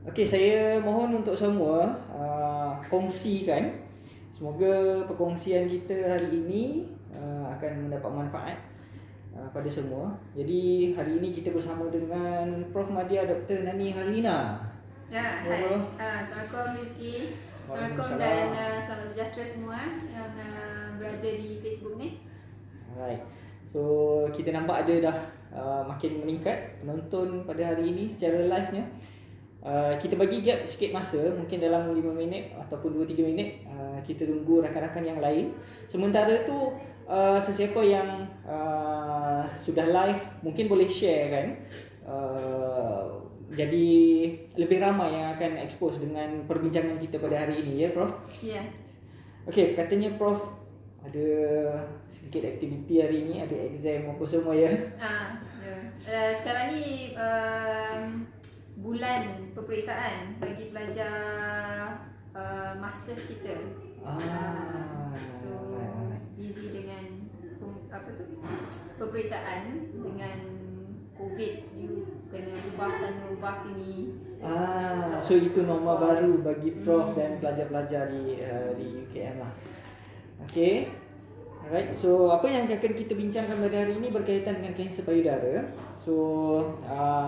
Okey, saya mohon untuk semua kongsikan. Semoga perkongsian kita hari ini akan mendapat manfaat pada semua. Jadi hari ini kita bersama dengan Prof Madya Dr. Nani Harlina. Ya, Ya, hai. Prof. Assalamualaikum Rizky. Assalamualaikum dan Waalaikumsalam. selamat sejahtera semua yang berada di Facebook ni. Alright. So kita nampak ada dah makin meningkat penonton pada hari ini secara live-nya. Kita bagi gap sikit masa, mungkin dalam 5 minit ataupun 2-3 minit kita tunggu rakan-rakan yang lain. Sementara tu sesiapa yang sudah live mungkin boleh share kan. Jadi lebih ramai yang akan expose dengan perbincangan kita pada hari ini, ya Prof? Ya. Okey, katanya Prof ada sedikit aktiviti hari ini, ada exam apa semua ya. Ya. Sekarang ni bulan peperiksaan bagi pelajar masters kita. So busy dengan peperiksaan dengan COVID, you kena ubah sana ubah sini. So itu norma baru bagi Prof dan pelajar-pelajar di UKM lah. Okay. Alright, so apa yang akan kita bincangkan pada hari ini berkaitan dengan kanser payudara. So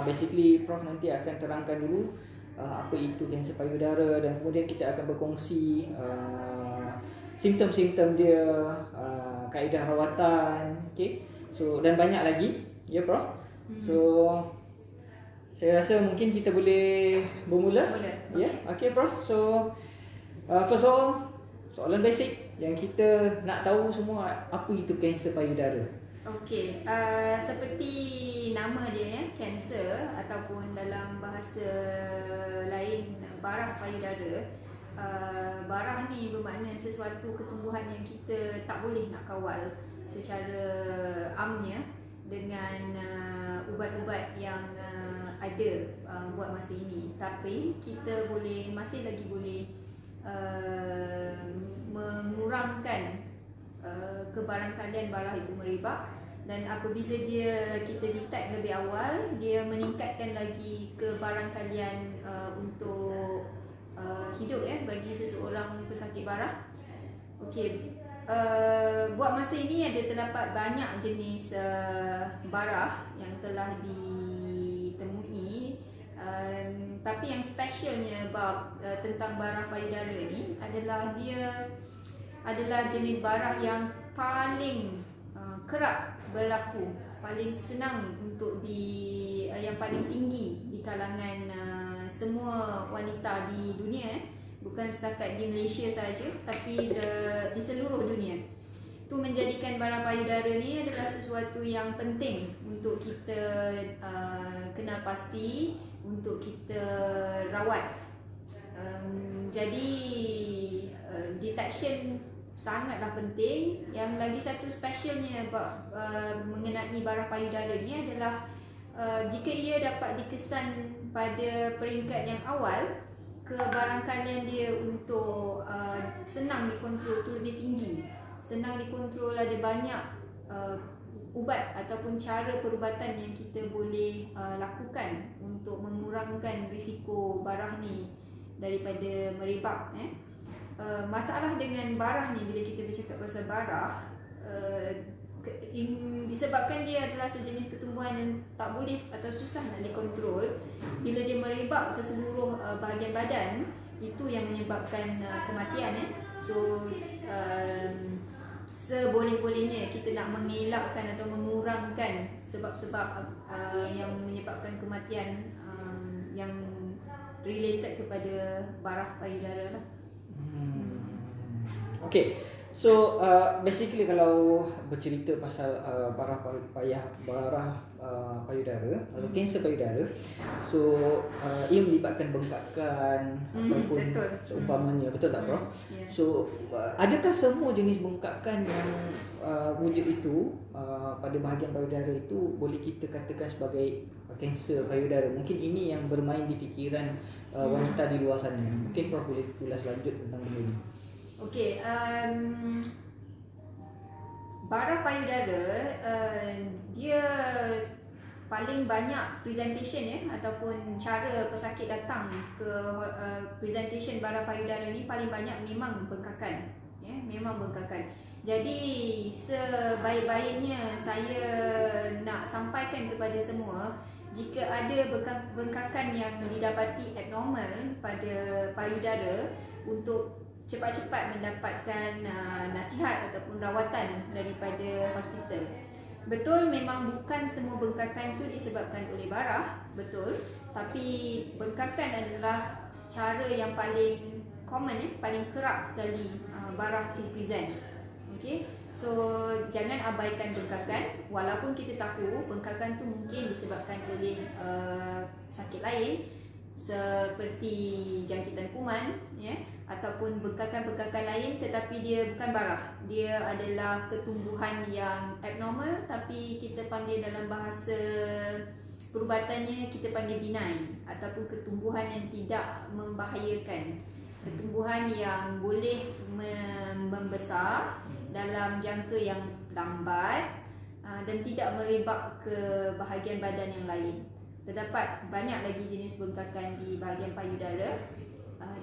basically Prof nanti akan terangkan dulu apa itu kanser payudara dan kemudian kita akan berkongsi simptom-simptom dia, kaedah rawatan, okay. So dan banyak lagi, ya Prof. So saya rasa mungkin kita boleh bermula. Boleh. Ya, okay Prof. So first of all, soalan basic yang kita nak tahu semua, apa itu kanser payudara? Okey, seperti nama dia ya, kanser ataupun dalam bahasa lain barah payudara. Barah ni bermakna sesuatu ketumbuhan yang kita tak boleh nak kawal secara amnya dengan ubat-ubat yang ada buat masa ini. Tapi kita masih lagi boleh mengurangkan kebarangkalian barah itu merebak, dan apabila kita detect lebih awal, dia meningkatkan lagi kebarangkalian untuk hidup ya bagi seseorang pesakit barah. Okey, buat masa ini terdapat banyak jenis barah yang telah ditemui. Tapi yang specialnya tentang barah payudara ni adalah dia adalah jenis barah yang paling kerap berlaku, paling senang untuk yang paling tinggi di kalangan semua wanita di dunia, bukan setakat di Malaysia saja tapi di seluruh dunia. Itu menjadikan barah payudara ni adalah sesuatu yang penting untuk kita kenal pasti, untuk kita rawat. Jadi detection sangatlah penting. Yang lagi satu specialnya mengenai barah payudara ni adalah jika ia dapat dikesan pada peringkat yang awal, kebarangkalian dia untuk senang dikontrol tu lebih tinggi. Senang dikontrol, ada banyak ubat ataupun cara perubatan yang kita boleh lakukan untuk mengurangkan risiko barah ni daripada merebak. Masalah dengan barah ni, bila kita bercakap pasal barah, disebabkan dia adalah sejenis ketumbuhan yang tak boleh atau susah nak dikontrol. Bila dia merebak ke seluruh bahagian badan, itu yang menyebabkan kematian. So seboleh-bolehnya kita nak mengelakkan atau mengurangkan sebab-sebab yang menyebabkan kematian yang related kepada barah payudara lah. Okay, so basically kalau bercerita pasal barah payudara atau kanser payudara, so ia melibatkan bengkakan ataupun seumpamanya, betul tak Prof? Yeah. So adakah semua jenis bengkakan yang wujud itu pada bahagian payudara itu boleh kita katakan sebagai kanser payudara? Mungkin ini yang bermain di fikiran wanita di luar sana. Mungkin Prof boleh ulas lanjut tentang benda ini. Okey, barah payudara dia paling banyak presentation ya, ataupun cara pesakit datang ke presentation bara payudara ni paling banyak memang bengkakan ya, memang bengkakan. Jadi sebaik-baiknya saya nak sampaikan kepada semua, jika ada bengkakan yang didapati abnormal pada payudara, untuk cepat-cepat mendapatkan nasihat ataupun rawatan daripada hospital. Betul, memang bukan semua bengkakan itu disebabkan oleh barah, betul. Tapi bengkakan adalah cara yang paling common, paling kerap sekali barah in present. Okay? So jangan abaikan bengkakan, walaupun kita tahu bengkakan tu mungkin disebabkan oleh sakit lain seperti jangkitan kuman ya, ataupun bengkakan-bengkakan lain, tetapi dia bukan barah. Dia adalah ketumbuhan yang abnormal, tapi kita panggil dalam bahasa perubatannya kita panggil benign, ataupun ketumbuhan yang tidak membahayakan, ketumbuhan yang boleh membesar dalam jangka yang lambat dan tidak merebak ke bahagian badan yang lain. Terdapat banyak lagi jenis bengkakan di bahagian payudara,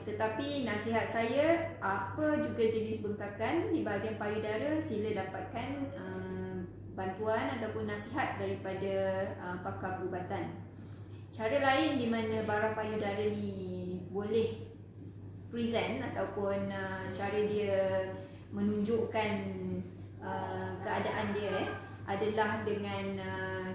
tetapi nasihat saya, apa juga jenis bengkakan di bahagian payudara, sila dapatkan bantuan ataupun nasihat daripada pakar perubatan. Cara lain di mana bara payudara ni boleh present ataupun cara dia menunjukkan keadaan dia adalah dengan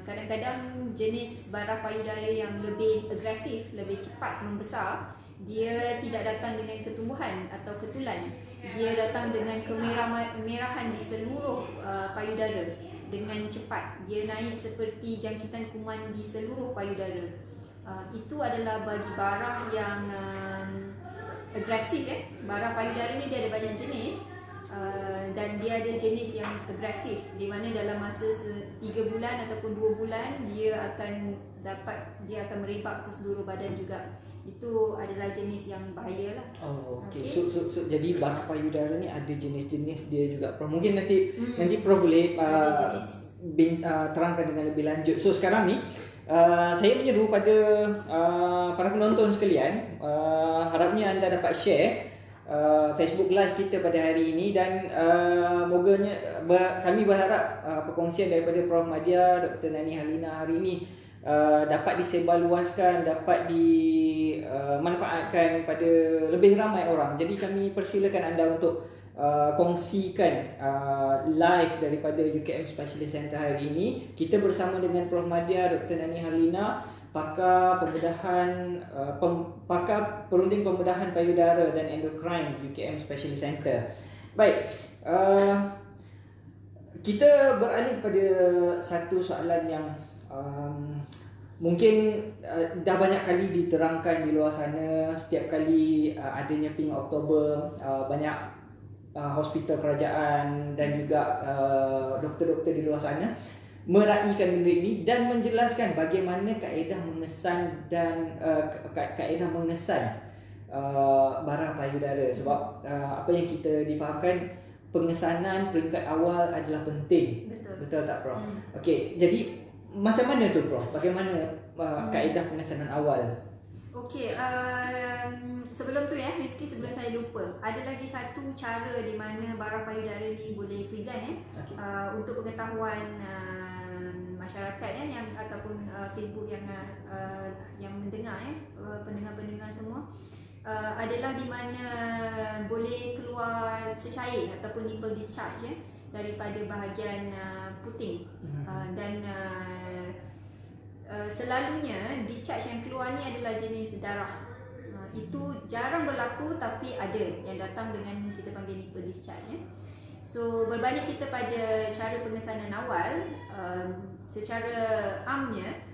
kadang-kadang jenis bara payudara yang lebih agresif, lebih cepat membesar, dia tidak datang dengan ketumbuhan atau ketulan. Dia datang dengan kemerahan di seluruh payudara dengan cepat. Dia naik seperti jangkitan kuman di seluruh payudara. Itu adalah bagi barah yang agresif ya. Barah payudara ni dia ada banyak jenis. Dan dia ada jenis yang agresif, di mana dalam masa 3 bulan ataupun 2 bulan dia akan merebak ke seluruh badan juga. Itu adalah jenis yang bahaya lah. Oh, okay. So jadi bara payudara ni ada jenis-jenis dia juga, Prof. Mungkin nanti Prof boleh terangkan dengan lebih lanjut. So sekarang ni saya menyeru pada para penonton sekalian, harapnya anda dapat share Facebook Live kita pada hari ini, dan moganya kami berharap perkongsian daripada Prof Madya, Dr. Nani Harlina hari ini dapat disebarluaskan, dapat dimanfaatkan pada lebih ramai orang. Jadi kami persilakan anda untuk kongsikan live daripada UKM Specialist Center hari ini. Kita bersama dengan Prof Madya, Dr. Nani Harlina, pakar perunding pembedahan payudara dan endokrine UKM Specialist Center. Baik, kita beralih pada satu soalan yang mungkin dah banyak kali diterangkan di luar sana. Setiap kali adanya Pink Oktober, banyak hospital kerajaan dan juga doktor-doktor di luar sana meraihkan benda ini dan menjelaskan bagaimana kaedah mengesan dan kaedah mengesan bara payudara. Sebab apa yang kita difahamkan, pengesanan peringkat awal adalah penting. Betul tak, Prof? Okey, jadi macam mana tu, Prof? Bagaimana kaedah pengesanan awal? Okey, sebelum tu ya, Rizky, sebelum saya lupa, ada lagi satu cara di mana bara payudara ni boleh present ya. Okay. Untuk pengetahuan masyarakat ya, yang ataupun Facebook yang mendengar ya, pendengar-pendengar semua, adalah di mana boleh keluar cecair ataupun nipple discharge ya, daripada bahagian puting. Dan selalunya discharge yang keluar ni adalah jenis darah. Itu jarang berlaku, tapi ada yang datang dengan kita panggil nipple discharge ya. So berbalik kita pada cara pengesanan awal, secara amnya,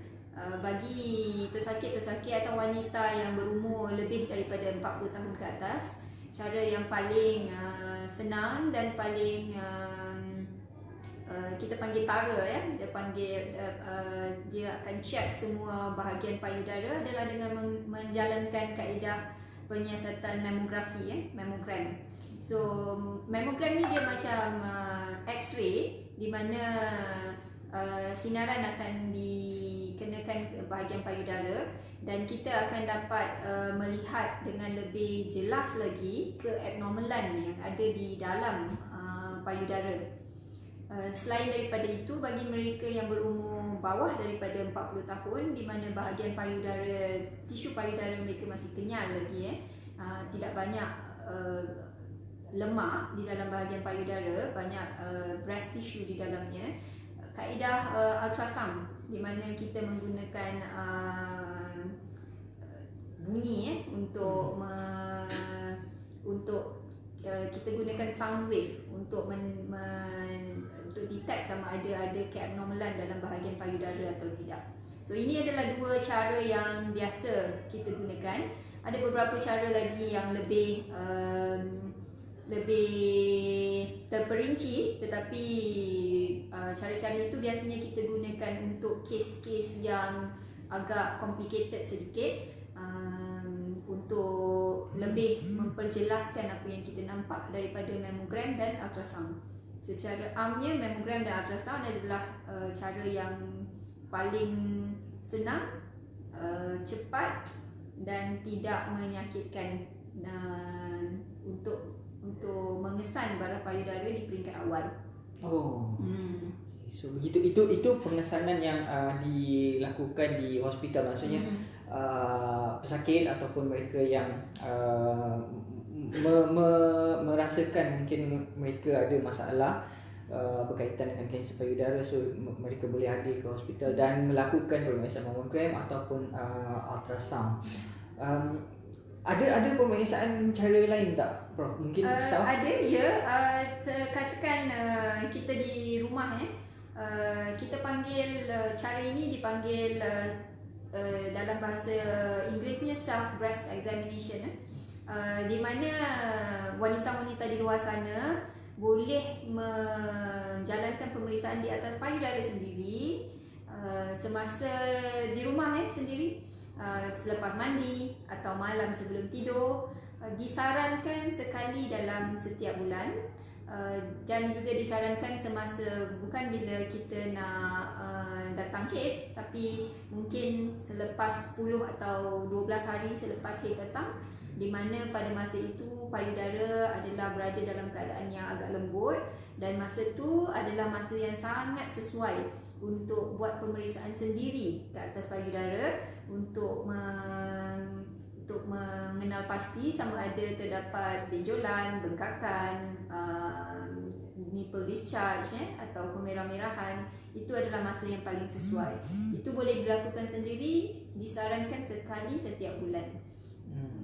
bagi pesakit-pesakit atau wanita yang berumur lebih daripada 40 tahun ke atas, cara yang paling senang dan paling kita panggil tara ya, dia akan check semua bahagian payudara adalah dengan menjalankan kaedah penyiasatan mamografi ya, mammogram. So mammogram ni dia macam X-ray, di mana sinaran akan dikenakan ke bahagian payudara, dan kita akan dapat melihat dengan lebih jelas lagi keabnormalan yang ada di dalam payudara. Selain daripada itu, bagi mereka yang berumur bawah daripada 40 tahun di mana bahagian payudara, tisu payudara mereka masih kenyal lagi, tidak banyak lemak di dalam bahagian payudara, banyak breast tissue di dalamnya, kaedah ultrasound di mana kita menggunakan bunyi untuk kita gunakan sound wave untuk untuk detect sama ada keabnormalan dalam bahagian payudara atau tidak. So ini adalah dua cara yang biasa kita gunakan. Ada beberapa cara lagi yang lebih terperinci, tetapi cara-cara itu biasanya kita gunakan untuk kes-kes yang agak complicated sedikit, untuk lebih memperjelaskan apa yang kita nampak daripada mammogram dan ultrasound. Secara amnya, mammogram dan ultrasound adalah cara yang paling senang, cepat dan tidak menyakitkan untuk mengesan bara payudara di peringkat awal. So itu pengesanan yang dilakukan di hospital, maksudnya pesakit ataupun mereka yang merasakan mungkin mereka ada masalah berkaitan dengan kanser payudara, so mereka boleh hadir ke hospital dan melakukan pemeriksaan mammogram ataupun ultrasound. Ada pemeriksaan cara lain tak, Prof? Mungkin ada, ya. Katakan kita di rumah, kita panggil cara ini dipanggil dalam bahasa Inggerisnya self breast examination, di mana wanita-wanita di luar sana boleh menjalankan pemeriksaan di atas payudara sendiri semasa di rumah sendiri, selepas mandi atau malam sebelum tidur. Disarankan sekali dalam setiap bulan, dan juga disarankan semasa, bukan bila kita nak datang haid, tapi mungkin selepas 10 atau 12 hari selepas haid datang, di mana pada masa itu payudara adalah berada dalam keadaan yang agak lembut, dan masa itu adalah masa yang sangat sesuai untuk buat pemeriksaan sendiri ke atas payudara untuk mengenal pasti sama ada terdapat benjolan, bengkakan, nipple discharge atau kemerah-merahan. Itu adalah masa yang paling sesuai. Itu boleh dilakukan sendiri, disarankan sekali setiap bulan.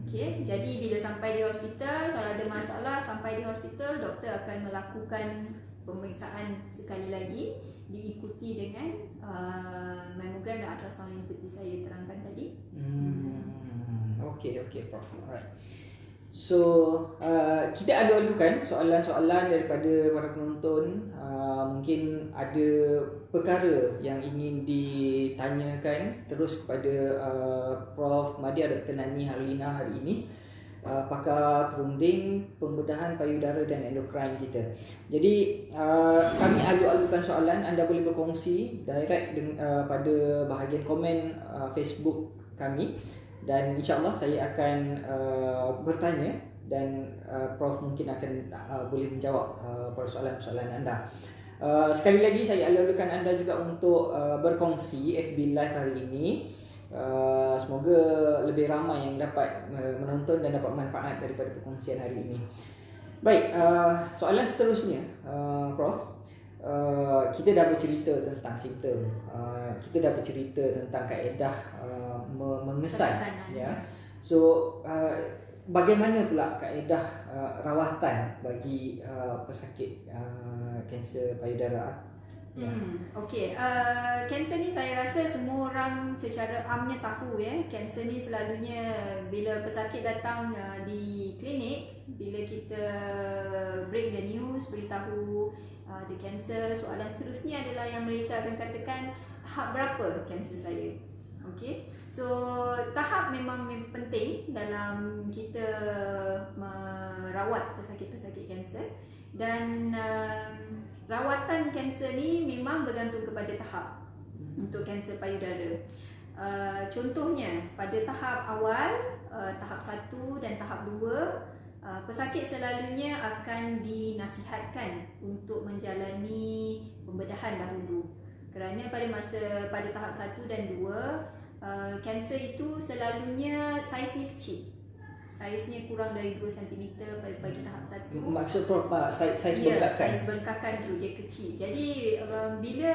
Okay, jadi bila sampai di hospital, kalau ada masalah sampai di hospital, doktor akan melakukan pemeriksaan sekali lagi, diikuti dengan mammogram dan ultrasound yang seperti saya terangkan tadi. Okay, Prof. Alright. So kita alu-alukan soalan-soalan daripada para penonton. Mungkin ada perkara yang ingin ditanyakan terus kepada Prof. Madya Dr. Nani Harlina hari ini, pakar perunding pembedahan payudara dan endokrin kita. Jadi kami alu-alukan soalan, anda boleh berkongsi direct pada bahagian komen Facebook kami, dan insyaAllah saya akan bertanya dan Prof mungkin akan boleh menjawab persoalan-persoalan anda. Sekali lagi saya alu-alukan anda juga untuk berkongsi FB Live hari ini. Semoga lebih ramai yang dapat menonton dan dapat manfaat daripada perkongsian hari ini. Baik, soalan seterusnya, Prof. Kita dah bercerita tentang simptom, kita dah bercerita tentang kaedah mengesan, ya. So bagaimana pula kaedah rawatan bagi pesakit kanser payudara? Okey, kanser ni saya rasa semua orang secara amnya tahu, kanser ni selalunya bila pesakit datang di klinik, bila kita break the news, beritahu ada kanser, soalan seterusnya adalah yang mereka akan katakan, tahap berapa kanser saya? Okey, so tahap memang penting dalam kita merawat pesakit-pesakit kanser, dan rawatan kanser ni memang bergantung kepada tahap. untuk kanser payudara. Contohnya pada tahap awal, tahap 1 dan tahap 2, pesakit selalunya akan dinasihatkan untuk menjalani pembedahan dahulu. Kerana pada tahap 1 dan 2, kanser itu selalunya saiznya kecil. Saiznya kurang dari 2 cm bagi tahap 1. Maksud Prof, saiz Ya, bengkakan? saiz bengkakan tu dia kecil. Jadi bila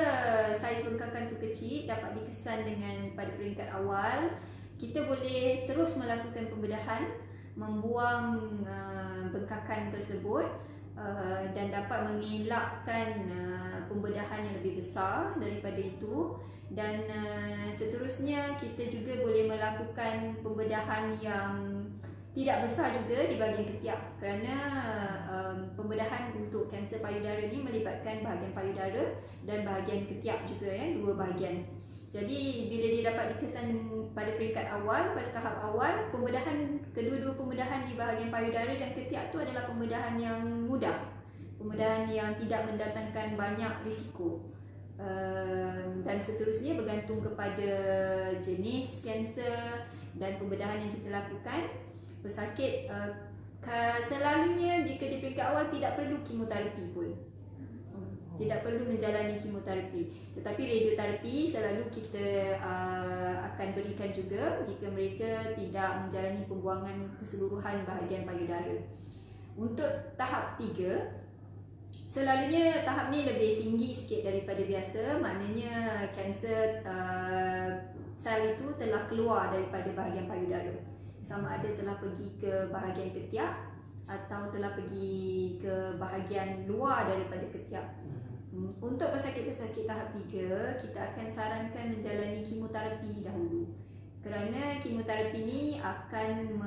saiz bengkakan tu kecil, dapat dikesan dengan pada peringkat awal, kita boleh terus melakukan pembedahan, membuang bengkakan tersebut, dan dapat mengelakkan pembedahan yang lebih besar daripada itu. Dan seterusnya kita juga boleh melakukan pembedahan yang tidak besar juga di bahagian ketiak, kerana pembedahan untuk kanser payudara ni melibatkan bahagian payudara dan bahagian ketiak juga, ya, dua bahagian. Jadi bila dia dapat dikesan pada peringkat awal, pada tahap awal, kedua-dua pembedahan di bahagian payudara dan ketiak tu adalah pembedahan yang mudah, pembedahan yang tidak mendatangkan banyak risiko. Dan seterusnya bergantung kepada jenis kanser dan pembedahan yang kita lakukan. Pesakit selalunya jika di peringkat awal tidak perlu kemoterapi pun, tidak perlu menjalani kemoterapi, tetapi radioterapi selalu kita akan berikan juga jika mereka tidak menjalani pembuangan keseluruhan bahagian payudara. Untuk tahap 3, selalunya tahap ni lebih tinggi sikit daripada biasa, maknanya kanser sel itu telah keluar daripada bahagian payudara, sama ada telah pergi ke bahagian ketiak atau telah pergi ke bahagian luar daripada ketiak. Untuk pesakit-pesakit tahap 3, kita akan sarankan menjalani kemoterapi dahulu, kerana kemoterapi ni akan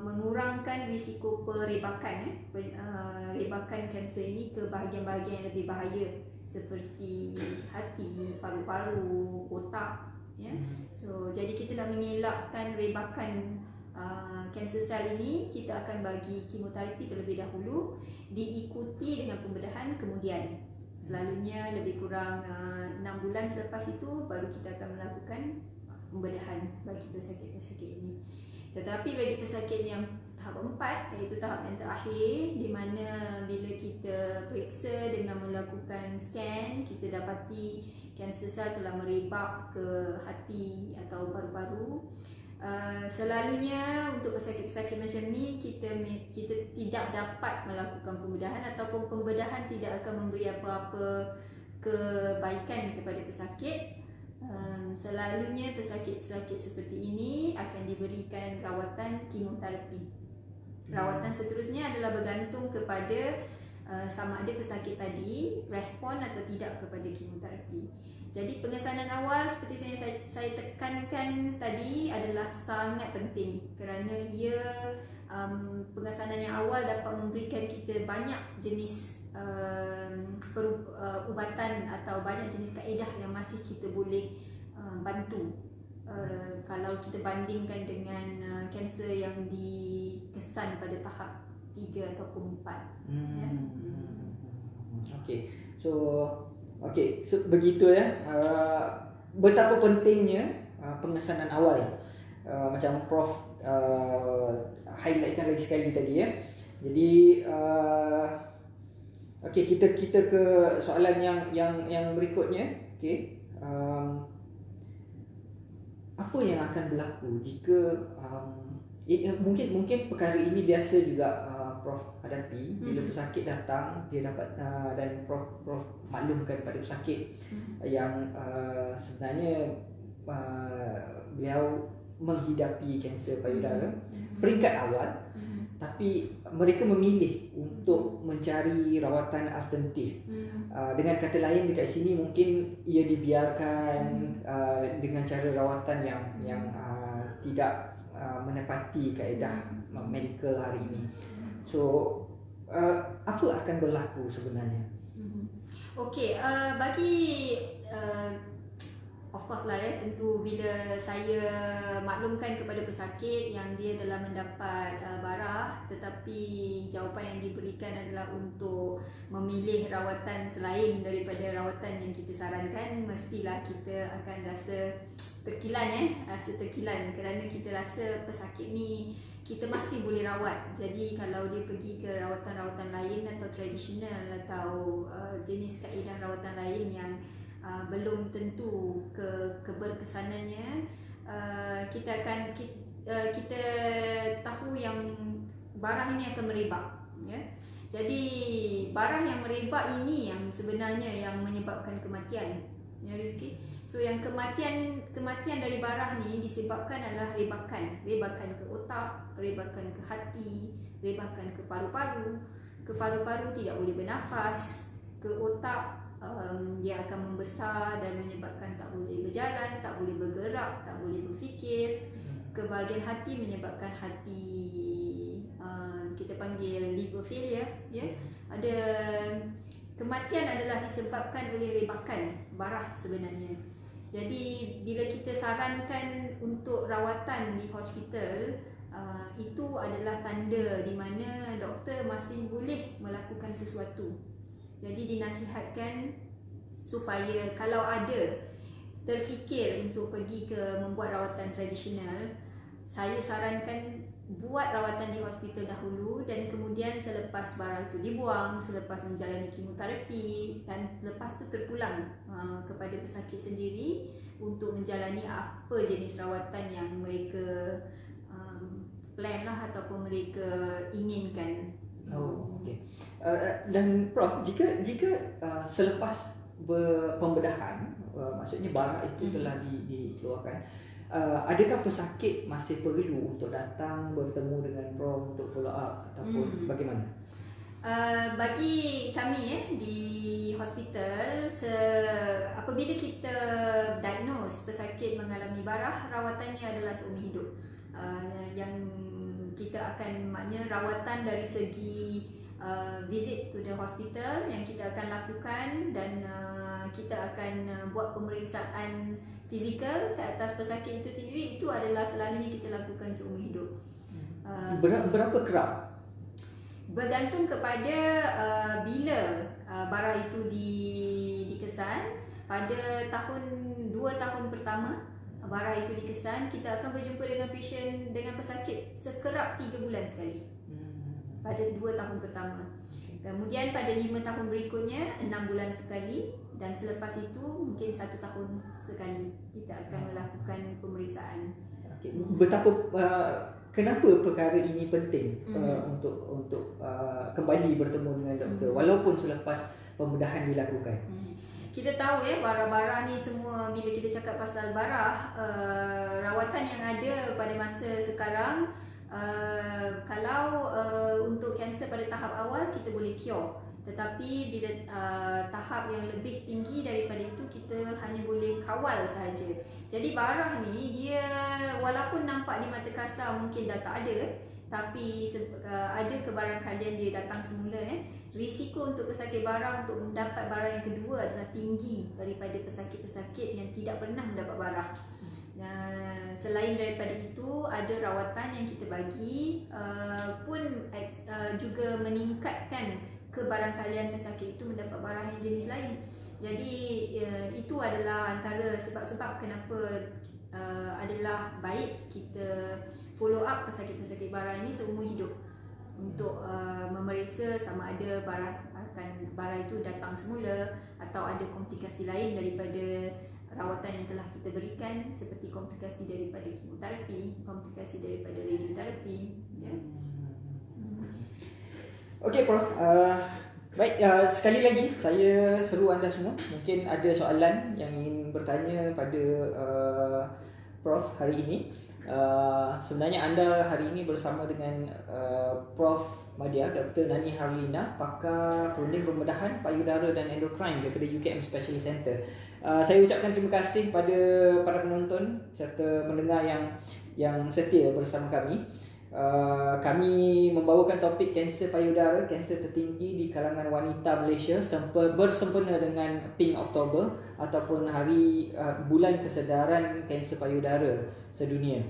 mengurangkan risiko perebakan rebakan kanser ini ke bahagian-bahagian yang lebih bahaya seperti hati, paru-paru, otak, ya. So jadi kita nak mengelakkan rebakan kanser sel ini, kita akan bagi kemoterapi terlebih dahulu, diikuti dengan pembedahan kemudian. Selalunya lebih kurang 6 bulan selepas itu baru kita akan melakukan pembedahan bagi pesakit-pesakit ini. Tetapi bagi pesakit yang tahap 4, iaitu tahap yang terakhir, di mana bila kita periksa dengan melakukan scan, kita dapati kanser sel telah merebak ke hati atau paru-paru. Selalunya untuk pesakit-pesakit macam ni, kita tidak dapat melakukan pembedahan, ataupun pembedahan tidak akan memberi apa-apa kebaikan kepada pesakit. Selalunya pesakit-pesakit seperti ini akan diberikan rawatan kemoterapi. Rawatan seterusnya adalah bergantung kepada sama ada pesakit tadi respon atau tidak kepada kemoterapi. Jadi pengesanan awal seperti saya tekankan tadi adalah sangat penting, kerana ia pengesanan yang awal dapat memberikan kita banyak jenis ubatan atau banyak jenis kaedah yang masih kita boleh bantu kalau kita bandingkan dengan kanser yang dikesan pada tahap 3 ataupun 4. Ya. Okey, so begitu ya. Betapa pentingnya pengesanan awal. Macam Prof highlightkan lagi sekali tadi ya. Jadi okey, kita ke soalan yang berikutnya. Okey. Apa yang akan berlaku jika mungkin perkara ini biasa juga Prof hadapi bila pesakit datang, dia dapat dan Prof maklumkan kepada pesakit yang sebenarnya beliau menghidapi kanser payudara peringkat awal, tapi mereka memilih untuk mencari rawatan alternatif. Dengan kata lain, dekat sini mungkin ia dibiarkan dengan cara rawatan yang tidak menepati kaedah medikal hari ini. So apa akan berlaku sebenarnya? Okey, bagi of course lah tentu bila saya maklumkan kepada pesakit yang dia telah mendapat barah, tetapi jawapan yang diberikan adalah untuk memilih rawatan selain daripada rawatan yang kita sarankan, mestilah kita akan rasa terkilan kerana kita rasa pesakit ni kita masih boleh rawat. Jadi kalau dia pergi ke rawatan-rawatan lain atau tradisional atau jenis kaedah rawatan lain yang belum tentu keberkesanannya, kita tahu yang barah ini akan merebak, ya. Jadi barah yang merebak ini yang sebenarnya yang menyebabkan kematian, ya Rizky. So yang kematian dari barah ni disebabkan adalah rebakan ke otak, rebakan ke hati, rebakan ke paru-paru. Ke paru-paru tidak boleh bernafas, ke otak dia akan membesar dan menyebabkan tak boleh berjalan, tak boleh bergerak, tak boleh berfikir. Ke bahagian hati menyebabkan hati kita panggil liver failure, ya. Ada kematian adalah disebabkan oleh rebakan barah sebenarnya. Jadi bila kita sarankan untuk rawatan di hospital, itu adalah tanda di mana doktor masih boleh melakukan sesuatu. Jadi dinasihatkan supaya kalau ada terfikir untuk pergi ke membuat rawatan tradisional, saya sarankan buat rawatan di hospital dahulu, dan kemudian selepas barang itu dibuang, selepas menjalani kemoterapi, dan lepas tu terpulang kepada pesakit sendiri untuk menjalani apa jenis rawatan yang mereka plan lah ataupun mereka inginkan. Oh, okey. Dan Prof, jika selepas pembedahan, maksudnya barang itu telah dikeluarkan, adakah pesakit masih perlu untuk datang bertemu dengan Prof untuk follow up ataupun bagaimana? Bagi kami di hospital, apabila kita diagnose pesakit mengalami barah, rawatannya adalah seumur hidup. Yang kita akan, maknanya rawatan dari segi visit to the hospital yang kita akan lakukan, dan kita akan buat pemeriksaan fizikal ke atas pesakit itu sendiri, itu adalah selalunya kita lakukan seumur hidup. Berapa kerap? Bergantung kepada bila barah itu dikesan. Pada 2 tahun pertama barah itu dikesan, kita akan berjumpa dengan pesakit sekerap 3 bulan sekali. Pada 2 tahun pertama. Kemudian pada 5 tahun berikutnya 6 bulan sekali, dan selepas itu mungkin 1 tahun sekali kita akan melakukan pemeriksaan. Okay. Kenapa perkara ini penting untuk kembali bertemu dengan doktor walaupun selepas pembedahan dilakukan? Kita tahu barah-barah ni semua, bila kita cakap pasal barah, rawatan yang ada pada masa sekarang, kalau untuk kanser pada tahap awal kita boleh cure, tetapi bila tahap yang lebih tinggi daripada itu, kita hanya boleh kawal sahaja. Jadi barah ni dia walaupun nampak di mata kasar mungkin dah tak ada, tapi ada kebarangkalian dia datang semula. Risiko untuk pesakit barah untuk mendapat barah yang kedua adalah tinggi daripada pesakit-pesakit yang tidak pernah mendapat barah. Selain daripada itu, ada rawatan yang kita bagi pun juga meningkatkan kebarangkalian pesakit itu mendapat barah yang jenis lain. Jadi itu adalah antara sebab-sebab kenapa adalah baik kita follow up pesakit-pesakit barah ini seumur hidup, untuk memeriksa sama ada barah itu datang semula atau ada komplikasi lain daripada rawatan yang telah kita berikan, seperti komplikasi daripada kemoterapi, komplikasi daripada radioterapi, ya. Okey Prof, baik, sekali lagi saya seru anda semua, mungkin ada soalan yang ingin bertanya pada Prof hari ini. Sebenarnya anda hari ini bersama dengan Prof Madya, Dr. Nani Harlina, pakar perunding pembedahan payudara dan endokrin daripada UKM Specialist Center. Saya ucapkan terima kasih pada para penonton serta pendengar yang setia bersama kami. kami membawakan topik kanser payudara, kanser tertinggi di kalangan wanita Malaysia bersempena dengan Pink Oktober ataupun hari bulan kesedaran kanser payudara sedunia.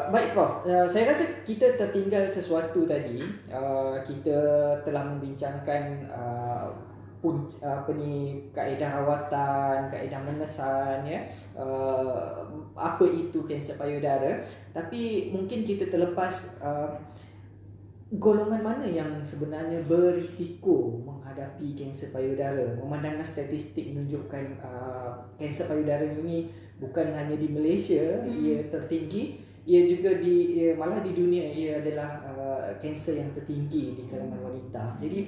Baik Prof, saya rasa kita tertinggal sesuatu tadi. Kita telah membincangkan kaedah rawatan, kaedah menesan, ya, apa itu kanser payudara. Tapi mungkin kita terlepas golongan mana yang sebenarnya berisiko menghadapi kanser payudara. Memandangkan statistik menunjukkan kanser payudara ini bukan hanya di Malaysia ia tertinggi, ia juga malah di dunia ia adalah kanser yang tertinggi di kalangan wanita. Jadi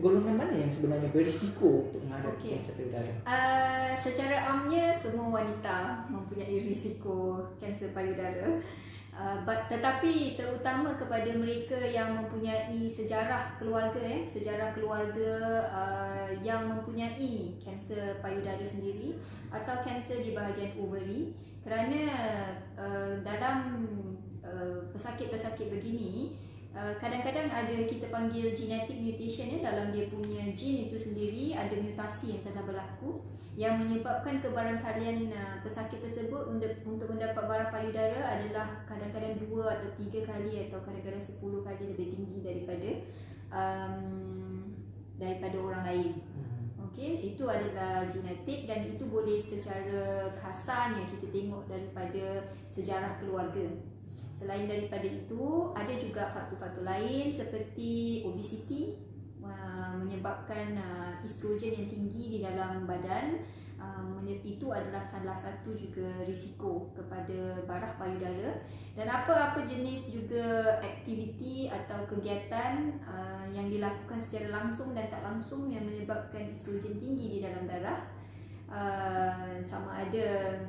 golongan mana yang sebenarnya berisiko untuk menghadapi kanser payudara? Secara amnya semua wanita mempunyai risiko kanser payudara. Tetapi terutama kepada mereka yang mempunyai sejarah keluarga yang mempunyai kanser payudara sendiri atau kanser di bahagian ovary, kerana dalam pesakit-pesakit begini kadang-kadang ada kita panggil genetic mutation, dalam dia punya gene itu sendiri ada mutasi yang telah berlaku yang menyebabkan kebarangkalian pesakit tersebut untuk mendapat barang payudara adalah kadang-kadang 2 atau 3 kali atau kadang-kadang 10 kali lebih tinggi daripada orang lain. Okey, itu adalah genetik dan itu boleh secara kasarnya kita tengok daripada sejarah keluarga. Selain daripada itu, ada juga faktor-faktor lain seperti obesiti, menyebabkan estrogen yang tinggi di dalam badan. Itu adalah salah satu juga risiko kepada barah payudara. Dan apa-apa jenis juga aktiviti atau kegiatan yang dilakukan secara langsung dan tak langsung yang menyebabkan estrogen tinggi di dalam darah, sama ada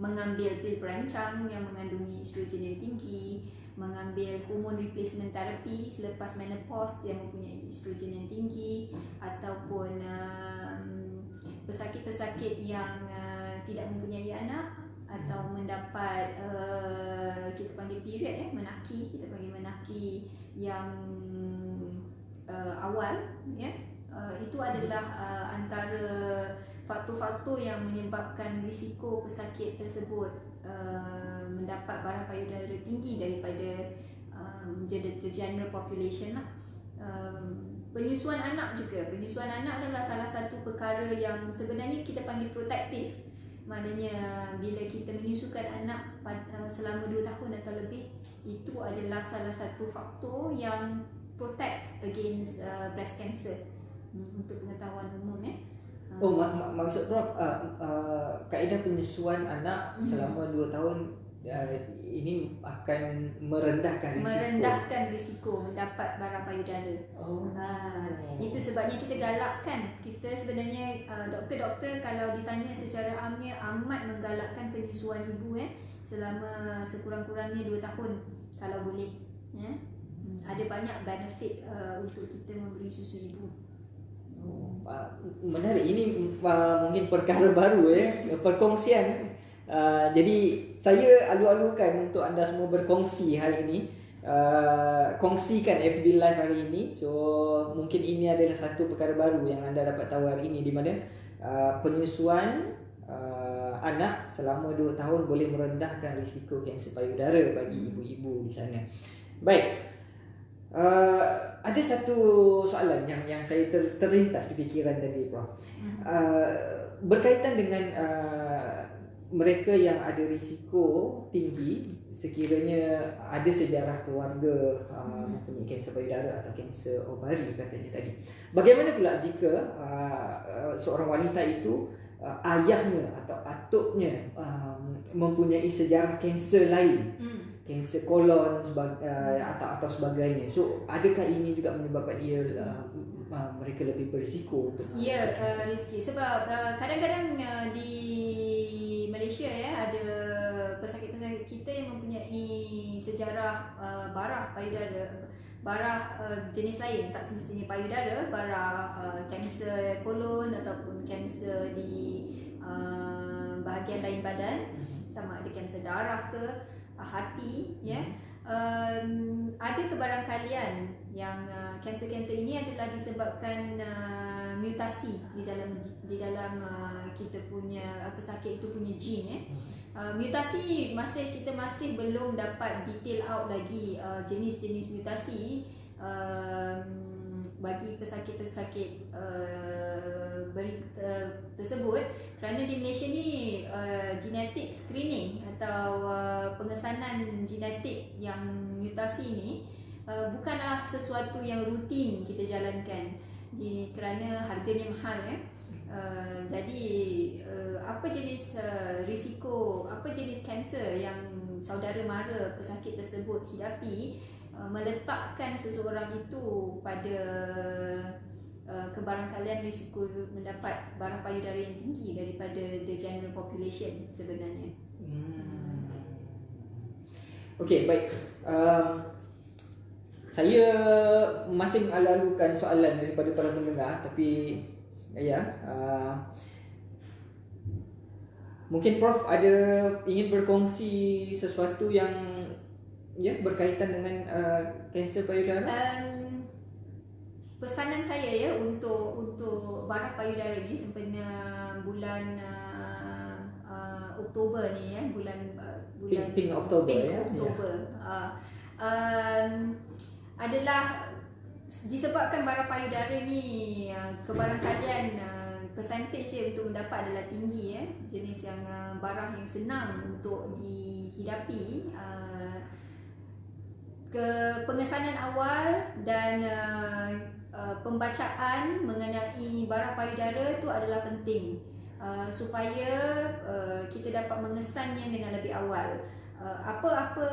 mengambil pil perancang yang mengandungi estrogen yang tinggi, mengambil hormon replacement therapy selepas menopause yang mempunyai estrogen yang tinggi, ataupun pesakit-pesakit yang tidak mempunyai anak atau mendapat kita panggil period, kita panggil menaki yang awal, itu adalah antara faktor-faktor yang menyebabkan risiko pesakit tersebut mendapat barang payudara tinggi daripada the general population lah. Penyusuan anak adalah salah satu perkara yang sebenarnya kita panggil protektif. Maknanya bila kita menyusukan anak selama 2 tahun atau lebih, itu adalah salah satu faktor yang protect against breast cancer. Untuk pengetahuan umum, maksud Prof, kaedah penyusuan anak selama 2 tahun ini akan merendahkan risiko mendapat barang payudara. Itu sebabnya kita galakkan. Kita sebenarnya doktor-doktor kalau ditanya secara amnya amat menggalakkan penyusuan ibu selama sekurang-kurangnya 2 tahun kalau boleh. Ada banyak benefit untuk kita memberi susu ibu. Menarik, ini mungkin perkara baru perkongsian. Jadi saya alu-alukan untuk anda semua berkongsi hari ini. Kongsikan FB Live hari ini. So mungkin ini adalah satu perkara baru yang anda dapat tahu hari ini, di mana penyusuan anak selama 2 tahun boleh merendahkan risiko kanser payudara bagi ibu-ibu di sana. Baik. Ada satu soalan yang saya terlintas di fikiran tadi, Prof. Berkaitan dengan mereka yang ada risiko tinggi sekiranya ada sejarah keluarga mempunyai kanser payudara atau kanser ovari katanya tadi. Bagaimana pula jika seorang wanita itu ayahnya atau atuknya mempunyai sejarah kanser lain, kanser kolon atau sebagainya. So adakah ini juga menyebabkan mereka lebih berisiko untuk Rizky, sebab kadang-kadang di Malaysia ada pesakit-pesakit kita yang mempunyai sejarah barah payudara, barah jenis lain, tak semestinya payudara, barah kanser kolon ataupun kanser di bahagian lain badan, sama ada kanser darah ke hati, ada kebarangkalian yang kanser-kanser ini adalah disebabkan mutasi di dalam kita punya pesakit itu punya gene. Mutasi kita masih belum dapat detail out lagi jenis-jenis mutasi bagi pesakit-pesakit tersebut, kerana di Malaysia ni genetic screening atau pengesanan genetik yang mutasi ni bukanlah sesuatu yang rutin kita jalankan kerana harganya mahal jadi apa jenis risiko, apa jenis kanser yang saudara mara pesakit tersebut hidapi meletakkan seseorang itu pada kebarangkalian risiko mendapat barang payudara yang tinggi daripada the general population sebenarnya. Okey, baik. Saya masih mengalu-alukan soalan daripada para pendengar, tapi mungkin Prof ada ingin berkongsi sesuatu yang berkaitan dengan kanser payudara? Pesanan saya untuk barah payudara ni sempena bulan Oktober ni bulan Pink Oktober adalah disebabkan barah payudara ni kebarangkalian percentage dia untuk mendapat adalah tinggi jenis yang barah yang senang untuk dihidapi. Pengesanan awal dan pembacaan mengenai barah payudara itu adalah penting supaya kita dapat mengesannya dengan lebih awal. Apa-apa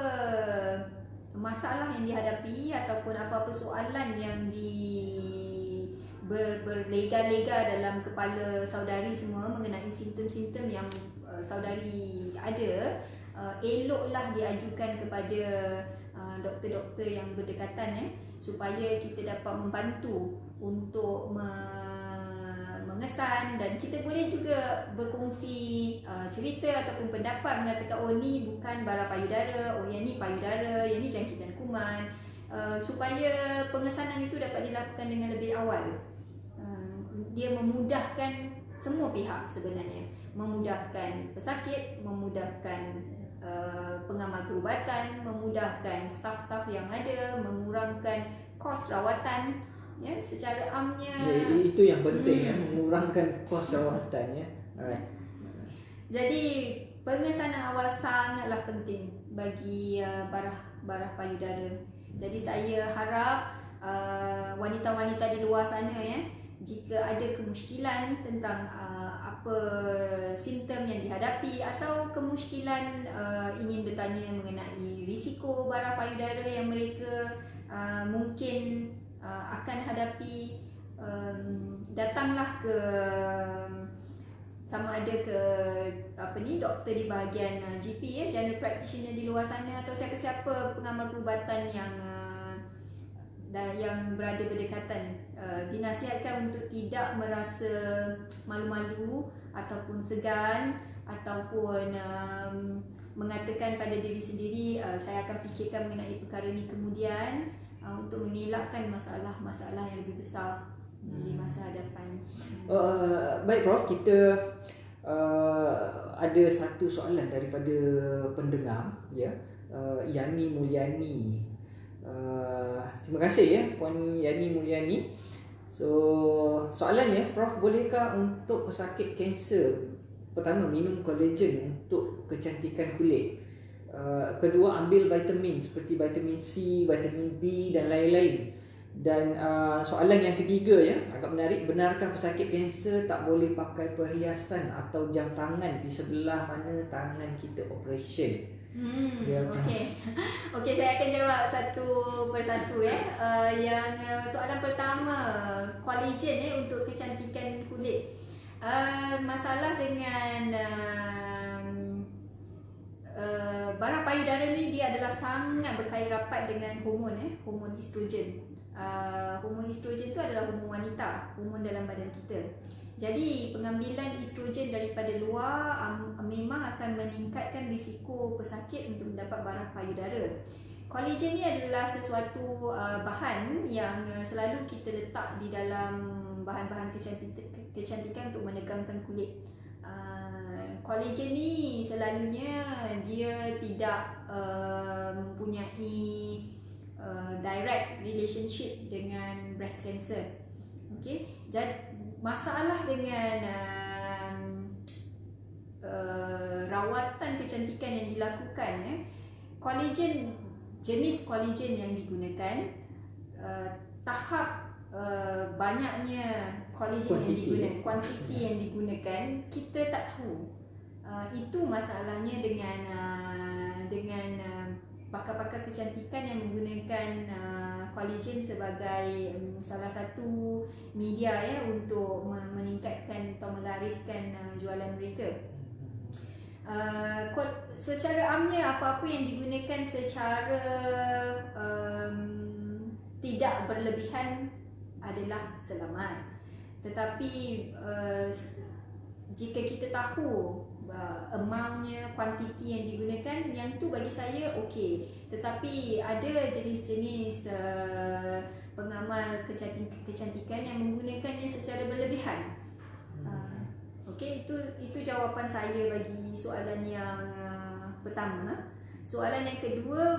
masalah yang dihadapi ataupun apa-apa soalan yang berlega-lega dalam kepala saudari semua mengenai simptom-simptom yang saudari ada, eloklah diajukan kepada doktor-doktor yang berdekatan supaya kita dapat membantu untuk mengesan, dan kita boleh juga berkongsi cerita ataupun pendapat mengatakan ni bukan barah payudara, yang ni payudara, yang ni jangkitan kuman, supaya pengesanan itu dapat dilakukan dengan lebih awal. Dia memudahkan semua pihak sebenarnya, memudahkan pesakit, memudahkan pengamal perubatan, memudahkan staf-staf yang ada, mengurangkan kos rawatan secara amnya. Itu yang penting mengurangkan kos rawatan Alright. Jadi pengesanan awal sangatlah penting bagi barah payudara. Jadi saya harap wanita-wanita di luar sana jika ada kemusykilan tentang apa simptom yang dihadapi atau kemusykilan ingin bertanya mengenai risiko barah payudara yang mereka mungkin akan hadapi, datanglah ke sama ada ke doktor di bahagian GP general practitioner di luar sana, atau siapa-siapa pengamal perubatan yang berada berdekatan. Dinasihatkan untuk tidak merasa malu-malu ataupun segan ataupun mengatakan pada diri sendiri saya akan fikirkan mengenai perkara ini kemudian, untuk mengelakkan masalah-masalah yang lebih besar di masa hadapan. Baik Prof, kita ada satu soalan daripada pendengar Yani Mulyani. Terima kasih Puan Yani Mulyani. So soalannya, Prof, bolehkah untuk pesakit kanser pertama minum kolagen untuk kecantikan kulit, kedua ambil vitamin seperti vitamin C, vitamin B dan lain-lain, dan soalan yang ketiga agak menarik, benarkah pesakit kanser tak boleh pakai perhiasan atau jam tangan di sebelah mana tangan kita operation? Okey, saya akan jawab satu persatu yang soalan pertama, kolagen untuk kecantikan kulit. Masalah dengan barah payudara ni, dia adalah sangat berkait rapat dengan hormon estrogen. Hormon estrogen itu adalah hormon wanita, hormon dalam badan kita. Jadi pengambilan estrogen daripada luar memang akan meningkatkan risiko pesakit untuk mendapat barah payudara. Collagen ni adalah sesuatu bahan yang selalu kita letak di dalam bahan-bahan kecantikan untuk menegangkan kulit. Collagen ni selalunya dia tidak mempunyai direct relationship dengan breast cancer. Okey, masalah dengan rawatan kecantikan yang dilakukan, jenis collagen yang digunakan, tahap banyaknya collagen yang digunakan, kuantiti yang digunakan, kita tak tahu. Itu masalahnya dengan pakar-pakar kecantikan yang menggunakan collagen sebagai salah satu media untuk meningkatkan atau melariskan jualan mereka. Secara amnya apa-apa yang digunakan secara tidak berlebihan adalah selamat. Tetapi jika kita tahu amountnya, kuantiti yang digunakan, yang tu bagi saya okey. Tetapi ada jenis-jenis pengamal kecantikan yang menggunakannya secara berlebihan. Okey, itu jawapan saya bagi soalan yang pertama. Soalan yang kedua,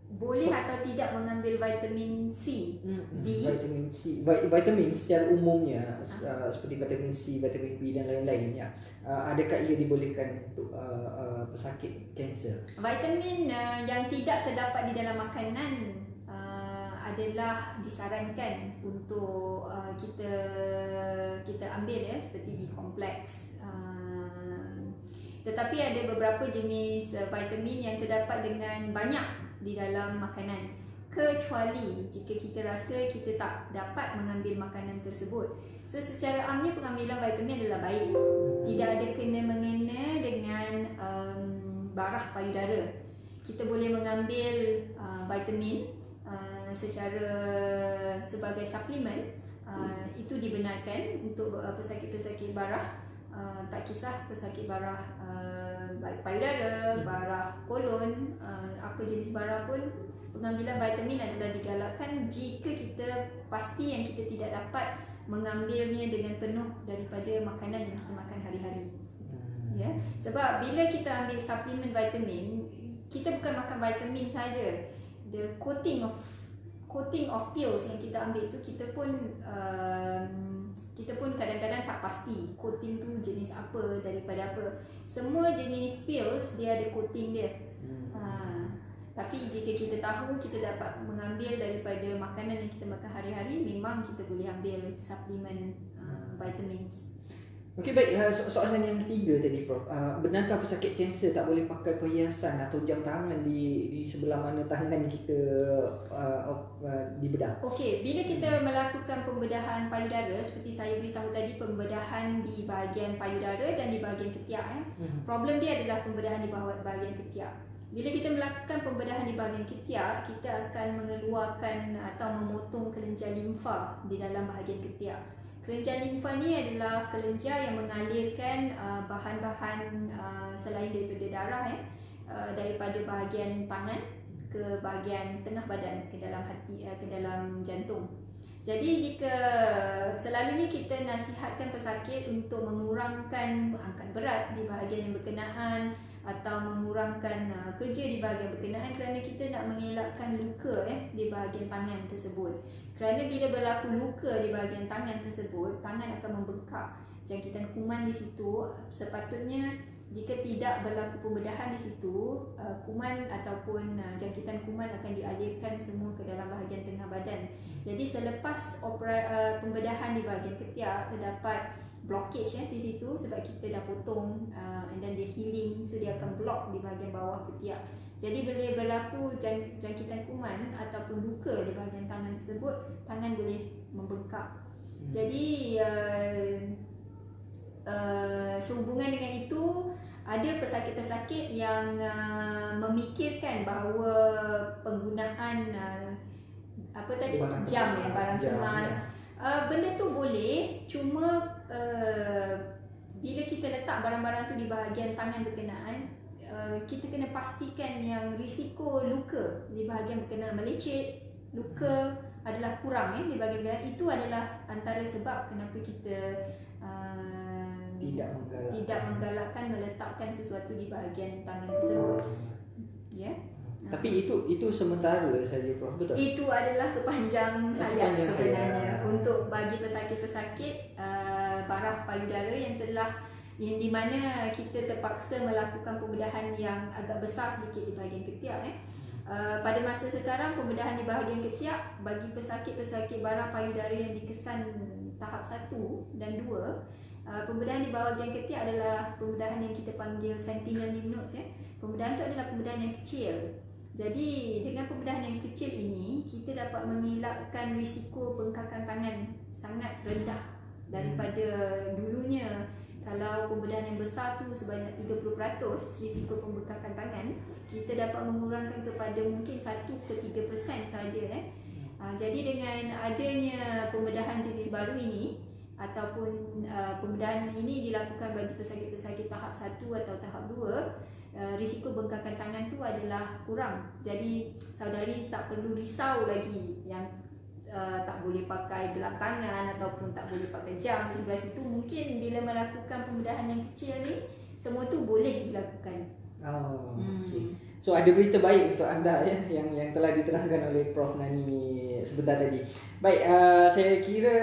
boleh atau tidak mengambil vitamin C, B? Vitamin C, vitamin secara umumnya seperti vitamin C, vitamin B dan lain-lainnya, adakah ia dibolehkan untuk pesakit kanser? Vitamin yang tidak terdapat di dalam makanan adalah disarankan untuk kita ambil seperti B-kompleks. Tetapi ada beberapa jenis vitamin yang terdapat dengan banyak di dalam makanan, kecuali jika kita rasa kita tak dapat mengambil makanan tersebut. So secara amnya pengambilan vitamin adalah baik, tidak ada kena-mengena dengan barah payudara. Kita boleh mengambil vitamin sebagai suplemen, itu dibenarkan untuk pesakit-pesakit barah. Tak kisah pesakit barah payudara, barah kolon, apa jenis barah pun, pengambilan vitamin adalah digalakkan jika kita pasti yang kita tidak dapat mengambilnya dengan penuh daripada makanan yang kita makan hari-hari. Ya, sebab bila kita ambil suplemen vitamin, kita bukan makan vitamin saja. The coating of pills yang kita ambil tu, kita pun kadang-kadang tak pasti coating tu jenis apa, daripada apa. Semua jenis pills dia ada coating dia. Tapi jika kita tahu kita dapat mengambil daripada makanan yang kita makan hari-hari, memang kita boleh ambil suplemen vitamins. Okey, baik. Soalan yang ketiga tadi, Prof. Benarkah pesakit kanser tak boleh pakai perhiasan atau jam tangan di sebelah mana tangan kita dibedah? Okey, bila kita melakukan pembedahan payudara, seperti saya beritahu tadi, pembedahan di bahagian payudara dan di bahagian ketiak. Problem dia adalah pembedahan di bahagian ketiak. Bila kita melakukan pembedahan di bahagian ketiak, kita akan mengeluarkan atau memotong kelenjar limfa di dalam bahagian ketiak. Kelenjar limfa ni adalah kelenjar yang mengalirkan bahan-bahan selain daripada darah daripada bahagian tangan ke bahagian tengah badan, ke dalam hati, ke dalam jantung. Jadi jika selalunya kita nasihatkan pesakit untuk mengurangkan angkat berat di bahagian yang berkenaan atau mengurangkan kerja di bahagian berkenaan, kerana kita nak mengelakkan luka di bahagian tangan tersebut. Kerana bila berlaku luka di bahagian tangan tersebut, tangan akan membengkak, jangkitan kuman di situ. Sepatutnya jika tidak berlaku pembedahan di situ, kuman ataupun jangkitan kuman akan dialirkan semua ke dalam bahagian tengah badan. Jadi selepas pembedahan di bahagian ketiak, terdapat blockage di situ sebab kita dah potong, and then dia healing, so dia akan block di bahagian bawah ketiak. Jadi bila berlaku jangkitan kuman ataupun luka di bahagian tangan tersebut, tangan boleh membengkak. Jadi sehubungan dengan itu, ada pesakit-pesakit yang memikirkan bahawa penggunaan barang kemas, benda tu boleh, cuma bila kita letak barang-barang tu di bahagian tangan berkenaan, kita kena pastikan yang risiko luka di bahagian berkenaan melecet, luka adalah kurang di bahagian itu adalah antara sebab kenapa kita tidak menggalakkan meletakkan sesuatu di bahagian tangan tersebut. Ya. Tapi itu sementara saja, Prof. Betul? Itu adalah sepanjang hayat sebenarnya untuk bagi pesakit-pesakit barah payudara yang di mana kita terpaksa melakukan pembedahan yang agak besar sedikit di bahagian ketiak. Pada masa sekarang pembedahan di bahagian ketiak bagi pesakit-pesakit barah payudara yang dikesan tahap 1 dan 2, pembedahan di bahagian ketiak adalah pembedahan yang kita panggil sentinel lymph nodes. Pembedahan itu adalah pembedahan yang kecil. Jadi dengan pembedahan yang kecil ini kita dapat mengelakkan risiko bengkakan tangan sangat rendah daripada dulunya. Kalau pembedahan yang besar tu sebanyak 30% risiko pembengkakan tangan, kita dapat mengurangkan kepada mungkin 1 ke 3% saja. Jadi dengan adanya pembedahan jenis baru ini ataupun pembedahan ini dilakukan bagi pesakit-pesakit tahap 1 atau tahap 2, risiko bengkakan tangan tu adalah kurang. Jadi saudari tak perlu risau lagi yang tak boleh pakai gelang tangan ataupun tak boleh pakai jam di sebelah situ. Mungkin bila melakukan pembedahan yang kecil ni, semua tu boleh dilakukan. Okay. So ada berita baik untuk anda yang telah diterangkan oleh Prof Nani sebentar tadi. Baik, saya kira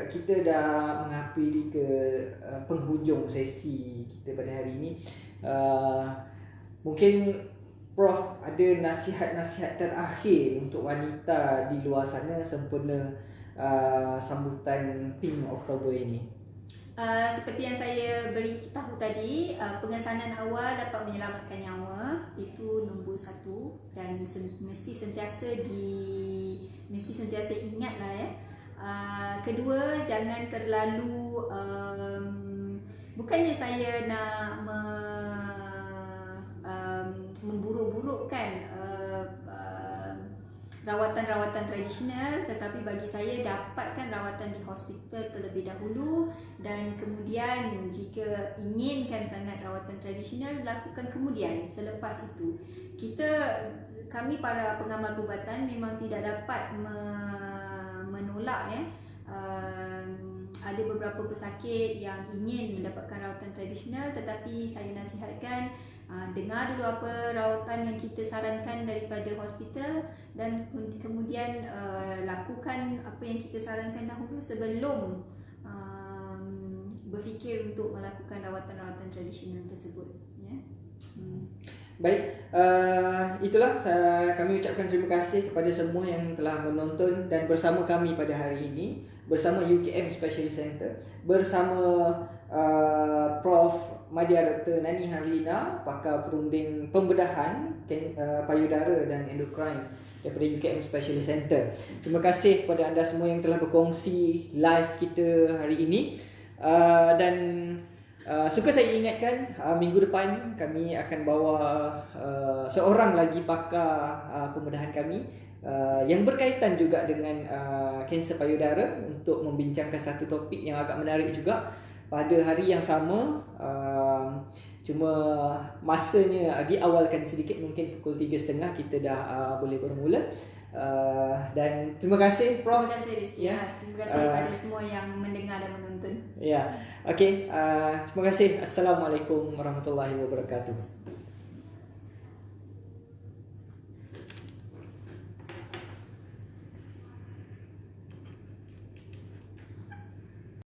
kita dah menghampiri ke penghujung sesi kita pada hari ini. Mungkin Prof ada nasihat-nasihat terakhir untuk wanita di luar sana sempena sambutan Pink Oktober ini. Seperti yang saya beritahu tadi, pengesanan awal dapat menyelamatkan nyawa, itu nombor 1 dan mesti sentiasa ingatlah. Kedua, jangan terlalu bukannya saya nak memburuk-burukkan rawatan-rawatan tradisional, tetapi bagi saya dapatkan rawatan di hospital terlebih dahulu dan kemudian jika inginkan sangat rawatan tradisional, lakukan kemudian selepas itu. Kami para pengamal perubatan memang tidak dapat menolak ada beberapa pesakit yang ingin mendapatkan rawatan tradisional, tetapi saya nasihatkan dengar dulu apa rawatan yang kita sarankan daripada hospital dan kemudian lakukan apa yang kita sarankan dahulu sebelum berfikir untuk melakukan rawatan-rawatan tradisional tersebut. Baik, itulah kami ucapkan terima kasih kepada semua yang telah menonton dan bersama kami pada hari ini, bersama UKM Specialist Center, bersama Prof Madya Dr. Nani Harlina, pakar perunding pembedahan payudara dan endokrine daripada UKM Specialist Center. Terima kasih kepada anda semua yang telah berkongsi live kita hari ini. Dan suka saya ingatkan, minggu depan kami akan bawa seorang lagi pakar pembedahan kami yang berkaitan juga dengan kanser payudara untuk membincangkan satu topik yang agak menarik juga pada hari yang sama. Cuma masanya diawalkan sedikit, mungkin pukul 3.30 kita dah boleh bermula. Dan terima kasih Prof. Terima kasih Rizky. Terima kasih kepada semua yang mendengar dan menonton. Okey, terima kasih. Assalamualaikum warahmatullahi wabarakatuh.